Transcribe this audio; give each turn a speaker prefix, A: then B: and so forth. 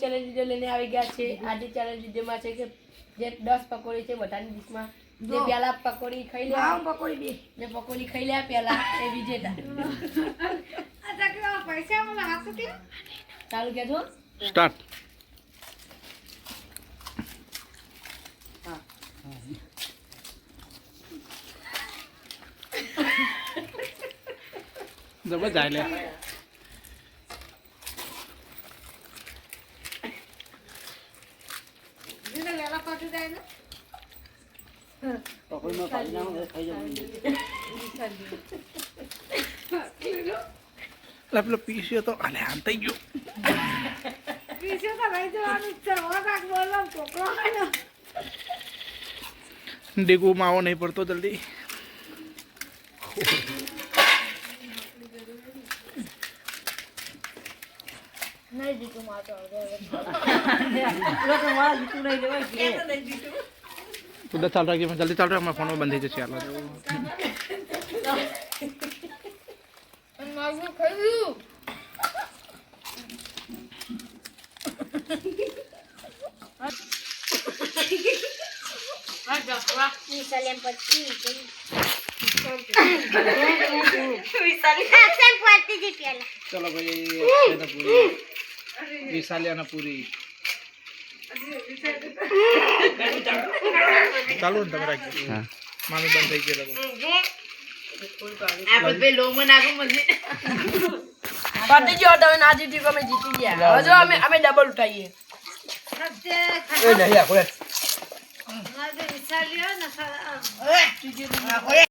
A: Challenge video લઈને આવી ગયા છે આજે ચેલેન્જ વિડિયોમાં છે કે જે 10 પકોડી છે બધાની ડિશમાં જે પહેલા પકોડી ખાઈ લે પકોડી બે જે પકોડી ખાઈ લે પહેલા એ વિજેતા આ કે પૈસા મને હાથ કે ચાલુ કેજો
B: સ્ટાર્ટ જબર જાય લે
A: જીને લેલા પાટી જાય ને
C: પકોડીમાં પાણી નાખો ખાઈ જવું
B: પેલો પીસ્યો તો અલે આમ થઈ ગયો
A: પીછે તો લઈ જવાનું છે ઓરાક બોલો કોકરો ખાનો
B: ડેગુ માવો નહીં પડતો જલ્દી
A: નહીં જીતું માતો
C: લોકો મારા જીતું નહીં લેવાય કે
B: તું ચાલ રાખી જલ્દી ચાલ અમારા ફોનમાં બંધ થઈ જશે હાલો
A: માગું ખાયું
D: Misalnya pati. Misalnya pati di piala.
B: ચલો ભાઈ વિશાલિયાના પૂરી ચાલુ ને તમે રાખી મામી બંધ થઈ ગયેલા
A: આપણે બે લોમો નાખો મને પાટી જો તમે ના જીતી અમે જીતી ગયા હજો અમે ડબલ ઉઠાઈએ
C: એ નહીં આખો
A: વિચાર લ્યો ને